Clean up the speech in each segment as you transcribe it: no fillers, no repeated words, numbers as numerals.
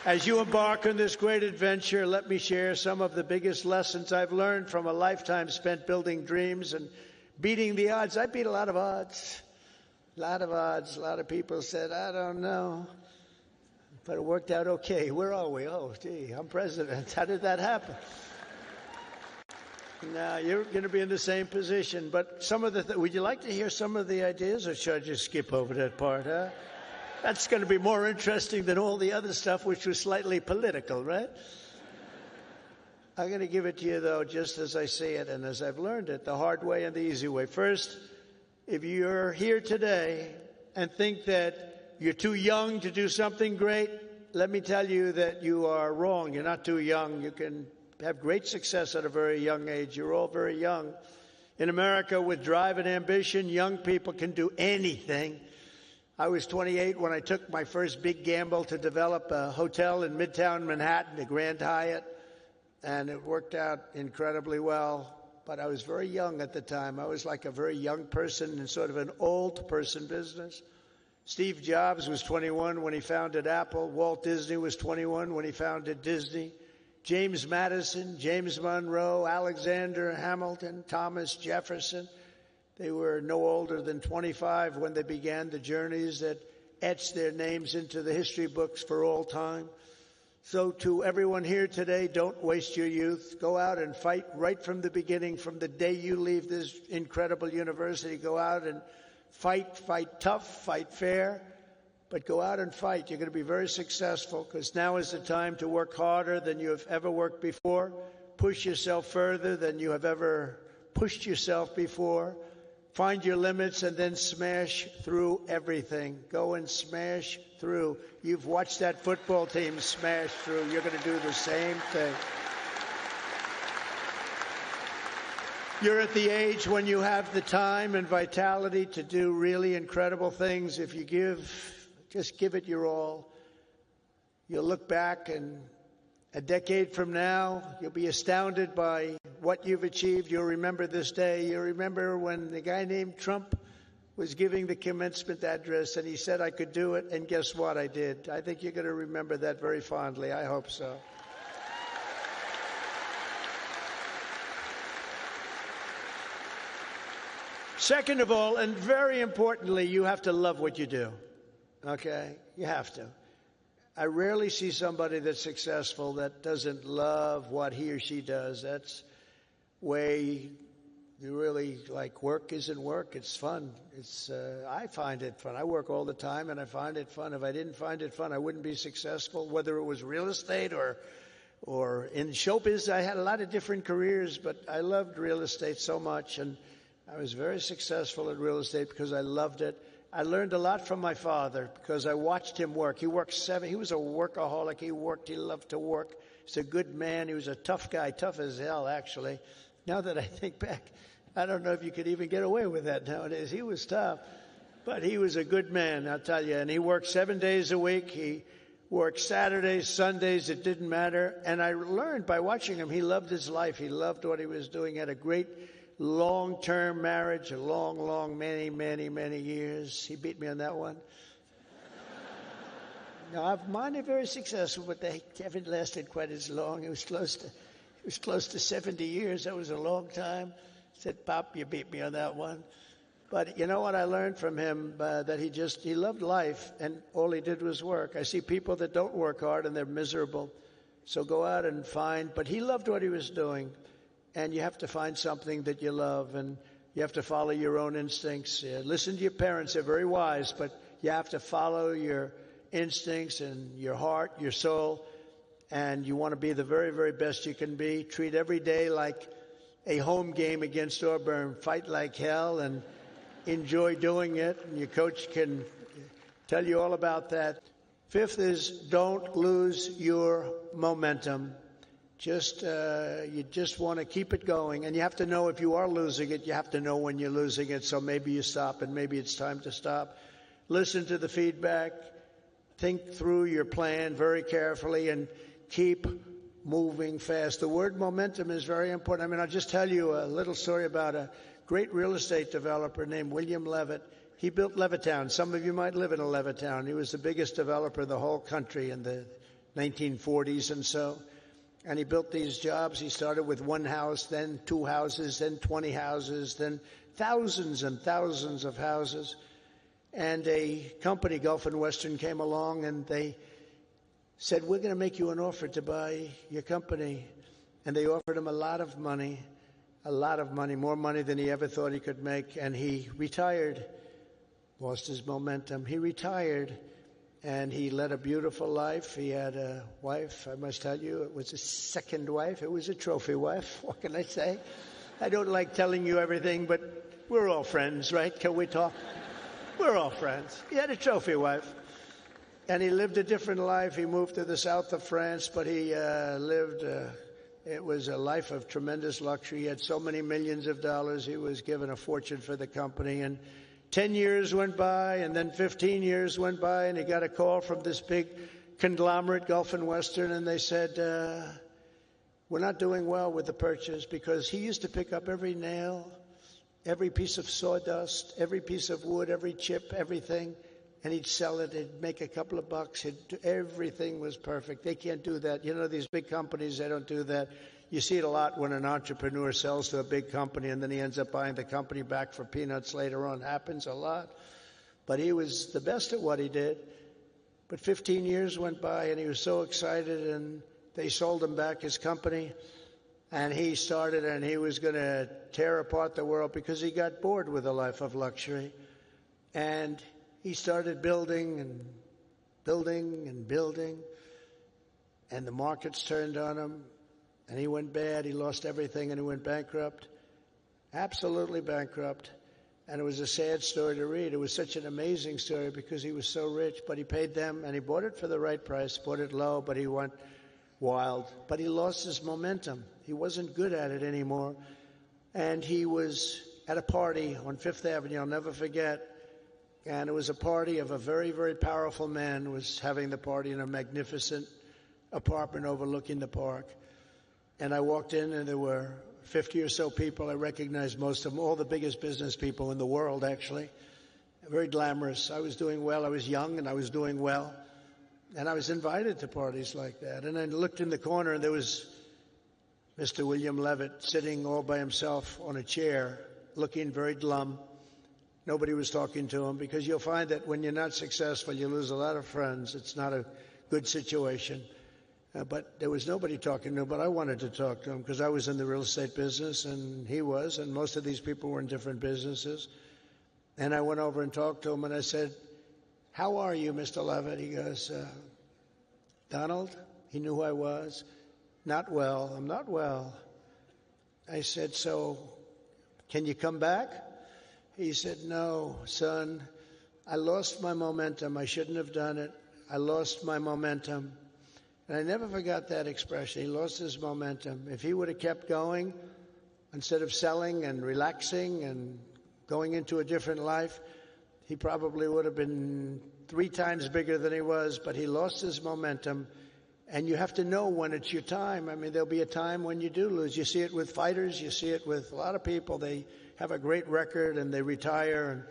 As you embark on this great adventure, let me share some of the biggest lessons I've learned from a lifetime spent building dreams and beating the odds. I beat a lot of odds. A lot of odds. A lot of people said, I don't know. But it worked out okay. Where are we? Oh, gee, I'm president. How did that happen? Now, you're going to be in the same position. But some of the would you like to hear some of the ideas, or should I just skip over that part, huh? That's going to be more interesting than all the other stuff, which was slightly political, right? I'm going to give it to you, though, just as I see it and as I've learned it, the hard way and the easy way. First, if you're here today and think that you're too young to do something great, let me tell you that you are wrong. You're not too young. You can have great success at a very young age. You're all very young. In America, with drive and ambition, young people can do anything. I was 28 when I took my first big gamble to develop a hotel in Midtown Manhattan, the Grand Hyatt, and it worked out incredibly well. But I was very young at the time. I was like a very young person in sort of an old person business. Steve Jobs was 21 when he founded Apple. Walt Disney was 21 when he founded Disney. James Madison, James Monroe, Alexander Hamilton, Thomas Jefferson. They were no older than 25 when they began the journeys that etched their names into the history books for all time. So to everyone here today, don't waste your youth. Go out and fight right from the beginning, from the day you leave this incredible university. Go out and fight tough, fight fair, but go out and fight. You're going to be very successful, because now is the time to work harder than you have ever worked before. Push yourself further than you have ever pushed yourself before. Find your limits and then smash through everything. Go and smash through. You've watched that football team smash through. You're going to do the same thing. You're at the age when you have the time and vitality to do really incredible things. If you just give it your all. You'll look back, and a decade from now, you'll be astounded by what you've achieved. You'll remember this day. You'll remember when the guy named Trump was giving the commencement address, and he said I could do it, and guess what? I did. I think you're going to remember that very fondly. I hope so. Second of all, and very importantly, you have to love what you do. Okay? You have to. I rarely see somebody that's successful that doesn't love what he or she does. That's way you really like. Work isn't work. It's fun. I find it fun. I work all the time, and I find it fun. If I didn't find it fun, I wouldn't be successful, whether it was real estate or in showbiz. I had a lot of different careers, but I loved real estate so much, and I was very successful at real estate because I loved it. I learned a lot from my father because I watched him work. He worked he was a workaholic. He loved to work. He's a good man. He was a tough guy, tough as hell, actually. Now that I think back, I don't know if you could even get away with that nowadays. He was tough, but he was a good man, I'll tell you. And he worked 7 days a week. He worked Saturdays, Sundays. It didn't matter. And I learned by watching him, he loved his life. He loved what he was doing. He had a great long-term marriage, a long, many years. He beat me on that one. Now, mine are very successful, but they haven't lasted quite as long. It was close to 70 years. That was a long time. I said, Pop, you beat me on that one. But you know what I learned from him? That he loved life, and all he did was work. I see people that don't work hard, and they're miserable. So go out and find. But he loved what he was doing. And you have to find something that you love, and you have to follow your own instincts. Listen to your parents. They're very wise, but you have to follow your instincts and your heart, your soul, and you want to be the very, very best you can be. Treat every day like a home game against Auburn. Fight like hell and enjoy doing it, and your coach can tell you all about that. Fifth is don't lose your momentum. You just want to keep it going, and you have to know if you are losing it. You have to know when you're losing it, so maybe you stop, and maybe it's time to stop. Listen to the feedback. Think through your plan very carefully, and keep moving fast. The word momentum is very important. I mean, I'll just tell you a little story about a great real estate developer named William Levitt. He built Levittown. Some of you might live in a Levittown. He was the biggest developer in the whole country in the 1940s and so. And he built these jobs. He started with one house, then 2 houses, then 20 houses, then thousands and thousands of houses. And a company, Gulf and Western, came along and they said, we're going to make you an offer to buy your company. And they offered him a lot of money, more money than he ever thought he could make. And he retired, lost his momentum. He retired, and he led a beautiful life. He had a wife, I must tell you, it was a second wife. It was a trophy wife, what can I say? I don't like telling you everything, but we're all friends, right? Can we talk? We're all friends. He had a trophy wife. And he lived a different life. He moved to the south of France, but he lived, it was a life of tremendous luxury. He had so many millions of dollars. He was given a fortune for the company. And 10 years went by, and then 15 years went by, and he got a call from this big conglomerate, Gulf and Western, and they said, we're not doing well with the purchase, because he used to pick up every nail, every piece of sawdust, every piece of wood, every chip, everything, and he'd sell it. He'd make a couple of bucks. Everything was perfect. They can't do that. You know, these big companies, they don't do that. You see it a lot when an entrepreneur sells to a big company and then he ends up buying the company back for peanuts later on. Happens a lot. But he was the best at what he did. But 15 years went by and he was so excited, and they sold him back his company. And he started, and he was going to tear apart the world because he got bored with a life of luxury. And he started building and building and building. And the markets turned on him. And he went bad. He lost everything, and he went bankrupt. Absolutely bankrupt. And it was a sad story to read. It was such an amazing story because he was so rich, but he paid them, and he bought it for the right price, bought it low, but he went wild. But he lost his momentum. He wasn't good at it anymore. And he was at a party on Fifth Avenue, I'll never forget. And it was a party of a very, very powerful man who was having the party in a magnificent apartment overlooking the park. And I walked in, and there were 50 or so people. I recognized most of them, all the biggest business people in the world, actually. Very glamorous. I was doing well. I was young, and I was doing well. And I was invited to parties like that. And I looked in the corner, and there was Mr. William Levitt sitting all by himself on a chair, looking very glum. Nobody was talking to him, because you'll find that when you're not successful, you lose a lot of friends. It's not a good situation. But there was nobody talking to him, but I wanted to talk to him because I was in the real estate business, and he was, and most of these people were in different businesses. And I went over and talked to him, and I said, "How are you, Mr. Levitt?" He goes, "Donald?" He knew who I was. "Not well. I'm not well." I said, "So can you come back?" He said, "No, son, I lost my momentum. I shouldn't have done it. I lost my momentum." And I never forgot that expression. He lost his momentum. If he would have kept going, instead of selling and relaxing and going into a different life, he probably would have been 3 times bigger than he was, but he lost his momentum. And you have to know when it's your time. I mean, there'll be a time when you do lose. You see it with fighters. You see it with a lot of people. They have a great record and they retire, and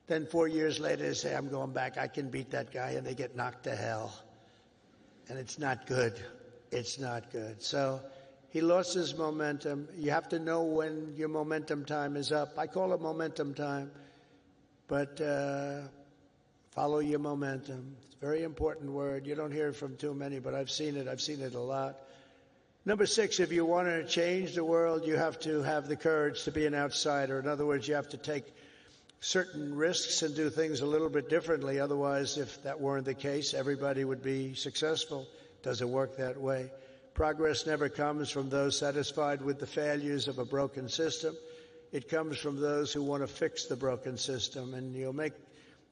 then 4 years later they say, "I'm going back. I can beat that guy," and they get knocked to hell. And it's not good. It's not good. So he lost his momentum. You have to know when your momentum time is up. I call it momentum time. But follow your momentum. It's a very important word. You don't hear it from too many, but I've seen it. I've seen it a lot. Number 6, if you want to change the world, you have to have the courage to be an outsider. In other words, you have to take certain risks and do things a little bit differently. Otherwise, if that weren't the case, everybody would be successful. Doesn't work that way. Progress never comes from those satisfied with the failures of a broken system. It comes from those who want to fix the broken system. And you'll make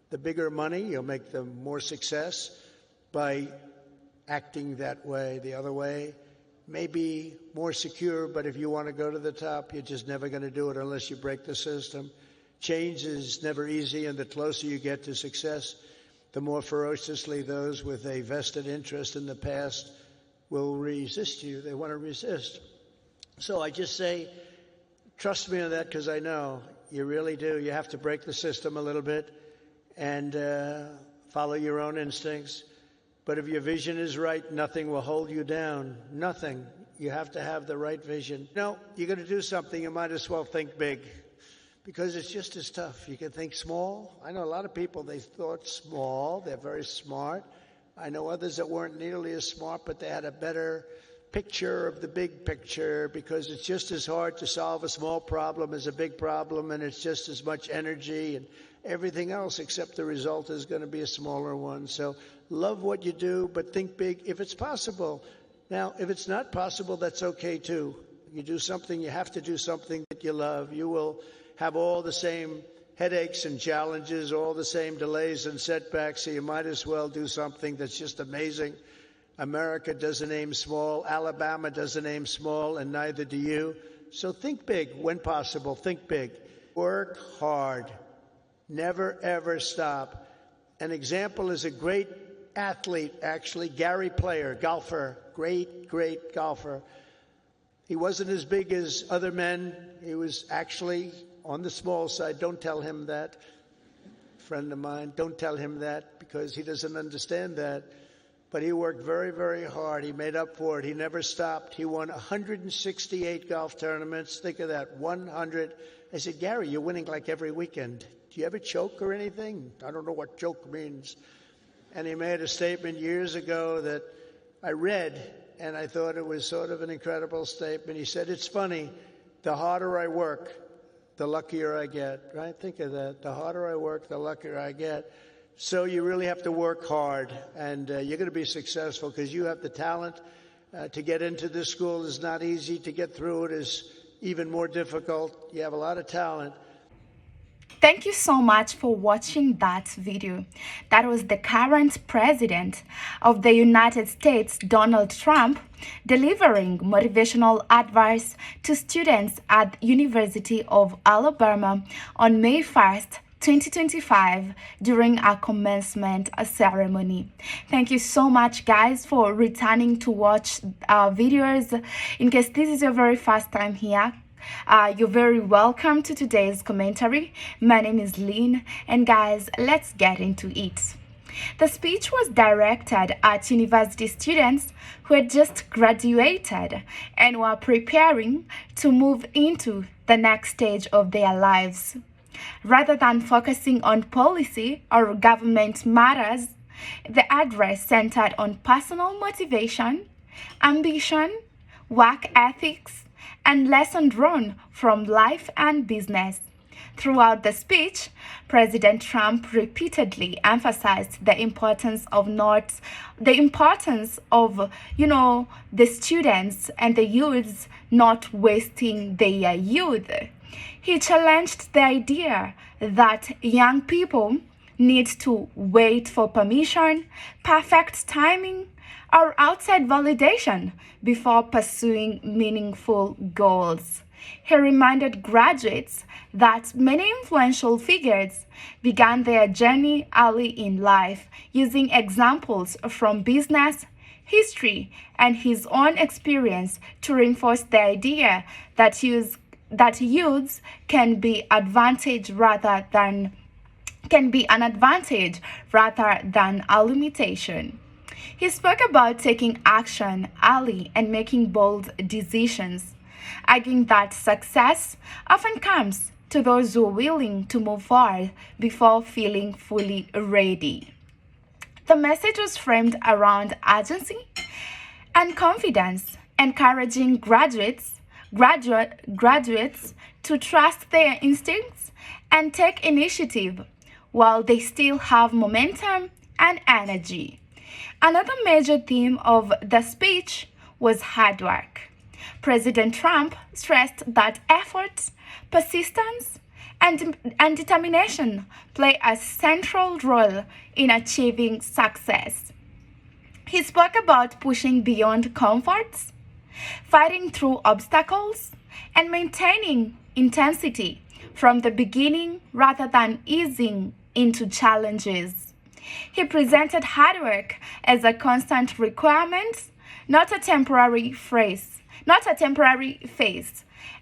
the bigger money, you'll make the more success by acting that way. The other way may be more secure, but if you want to go to the top, you're just never going to do it unless you break the system. Change is never easy, and the closer you get to success, the more ferociously those with a vested interest in the past will resist you. They want to resist. So I just say, trust me on that, because I know you really do. You have to break the system a little bit and follow your own instincts. But if your vision is right, nothing will hold you down. Nothing. You have to have the right vision. No, you're going to do something, you might as well think big, because it's just as tough. You can think small. I know a lot of people, they thought small. They're very smart. I know others that weren't nearly as smart, but they had a better picture of the big picture, because it's just as hard to solve a small problem as a big problem, and it's just as much energy and everything else, except the result is going to be a smaller one. So love what you do, but think big if it's possible. Now, if it's not possible, that's okay too. You do something, you have to do something that you love. You will have all the same headaches and challenges, all the same delays and setbacks, so you might as well do something that's just amazing. America doesn't aim small, Alabama doesn't aim small, and neither do you. So think big when possible, think big. Work hard. Never, ever stop. An example is a great athlete, actually, Gary Player, golfer, great golfer. He wasn't as big as other men. He was actually on the small side. Don't tell him that, friend of mine. Don't tell him that, because he doesn't understand that. But he worked very, very hard. He made up for it. He never stopped. He won 168 golf tournaments. Think of that, 100. I said, Gary, you're winning like every weekend. Do you ever choke or anything? I don't know what choke means. And he made a statement years ago that I read, and I thought it was sort of an incredible statement. He said, it's funny, the harder I work, the luckier I get, right? Think of that. The harder I work, the luckier I get. So you really have to work hard, and you're going to be successful because you have the talent. To get into this school is not easy. To get through it is even more difficult. You have a lot of talent. Thank you so much for watching that video. That was the current president of the United States, Donald Trump, delivering motivational advice to students at University of Alabama on May 1st, 2025 during our commencement ceremony. Thank you so much, guys, for returning to watch our videos. In case this is your very first time here, you're very welcome to today's commentary. My name is LYNE, and guys, let's get into it. The speech was directed at university students who had just graduated and were preparing to move into the next stage of their lives. Rather than focusing on policy or government matters, the address centered on personal motivation, ambition, work ethics, and lessons drawn from life and business. Throughout the speech, President Trump repeatedly emphasized the importance of the students and the youths not wasting their youth. He challenged the idea that young people need to wait for permission, perfect timing, or outside validation before pursuing meaningful goals. He reminded graduates that many influential figures began their journey early in life, using examples from business, history, and his own experience to reinforce the idea that youths can be an advantage rather than a limitation. He spoke about taking action early and making bold decisions, arguing that success often comes to those who are willing to move forward before feeling fully ready. The message was framed around urgency and confidence, encouraging graduates to trust their instincts and take initiative while they still have momentum and energy. Another major theme of the speech was hard work. President Trump stressed that effort, persistence, and determination play a central role in achieving success. He spoke about pushing beyond comforts, fighting through obstacles, and maintaining intensity from the beginning rather than easing into challenges. He presented hard work as a constant requirement, not a temporary phase,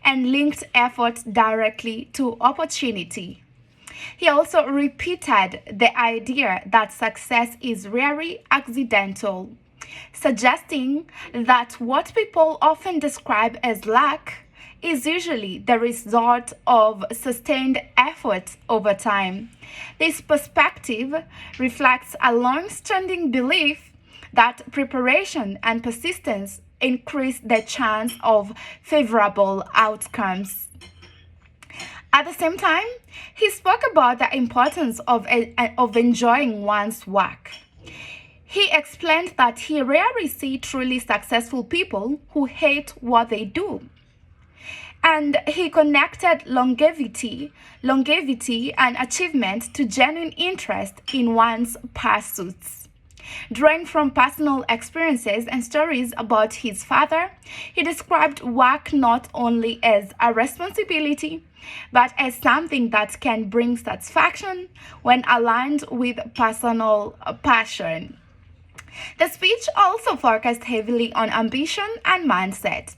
and linked effort directly to opportunity. He also repeated the idea that success is rarely accidental, suggesting that what people often describe as luck is usually the result of sustained effort over time. This perspective reflects a long-standing belief that preparation and persistence increase the chance of favorable outcomes. At the same time, he spoke about the importance of enjoying one's work. He explained that he rarely sees truly successful people who hate what they do. And he connected longevity and achievement to genuine interest in one's pursuits. Drawing from personal experiences and stories about his father, he described work not only as a responsibility, but as something that can bring satisfaction when aligned with personal passion. The speech also focused heavily on ambition and mindset.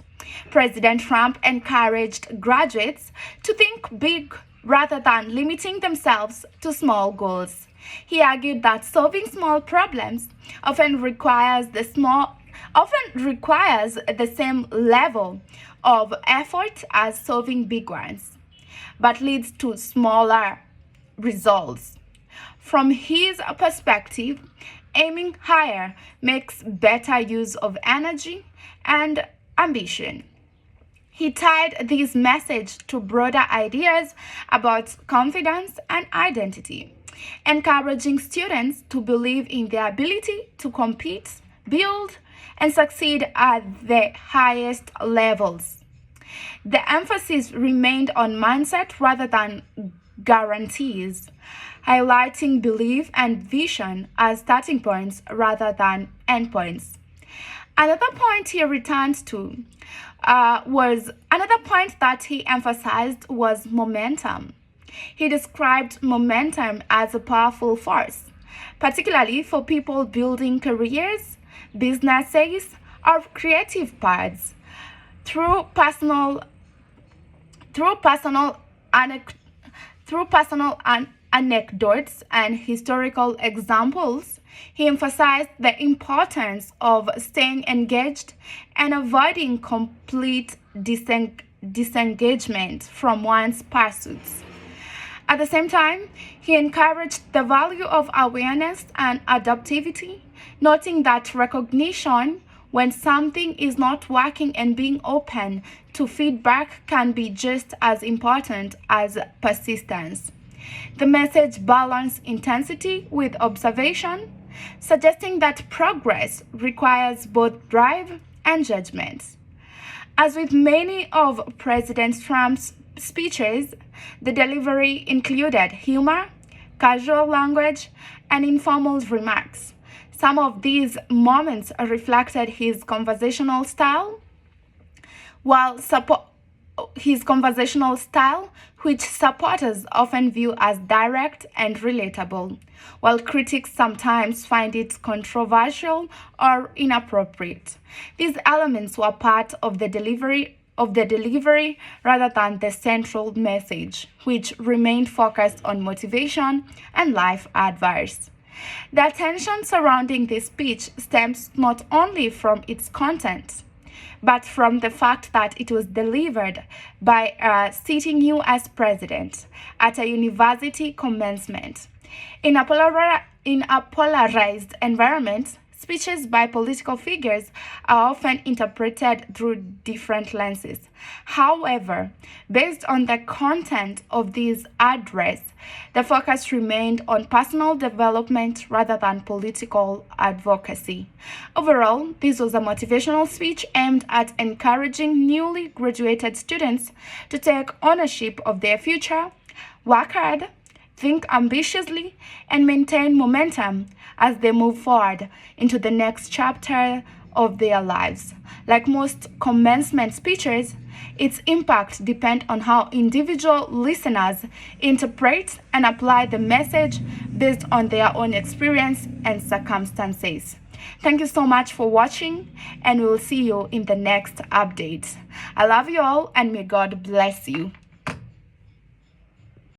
President Trump encouraged graduates to think big rather than limiting themselves to small goals. He argued that solving small problems often requires the same level of effort as solving big ones, but leads to smaller results. From his perspective, aiming higher makes better use of energy and ambition. He tied this message to broader ideas about confidence and identity, encouraging students to believe in their ability to compete, build, and succeed at the highest levels. The emphasis remained on mindset rather than guarantees, highlighting belief and vision as starting points rather than endpoints. Another point that he emphasized was momentum. He described momentum as a powerful force, particularly for people building careers, businesses, or creative paths. Through personal anecdotes and historical examples, he emphasized the importance of staying engaged and avoiding complete disengagement from one's pursuits. At the same time, he encouraged the value of awareness and adaptivity, noting that recognition when something is not working and being open to feedback can be just as important as persistence. The message balanced intensity with observation, suggesting that progress requires both drive and judgment. As with many of President Trump's speeches, the delivery included humor, casual language, and informal remarks. Some of these moments reflected his conversational style, which supporters often view as direct and relatable, while critics sometimes find it controversial or inappropriate. These elements were part of the delivery rather than the central message, which remained focused on motivation and life advice. The attention surrounding this speech stems not only from its content, but from the fact that it was delivered by a sitting U.S. president at a university commencement. In a polarized environment, speeches by political figures are often interpreted through different lenses. However, based on the content of this address, the focus remained on personal development rather than political advocacy. Overall, this was a motivational speech aimed at encouraging newly graduated students to take ownership of their future, work hard, think ambitiously, and maintain momentum as they move forward into the next chapter of their lives. Like most commencement speeches, its impact depends on how individual listeners interpret and apply the message based on their own experience and circumstances. Thank you so much for watching, and we'll see you in the next update. I love you all, and may God bless you.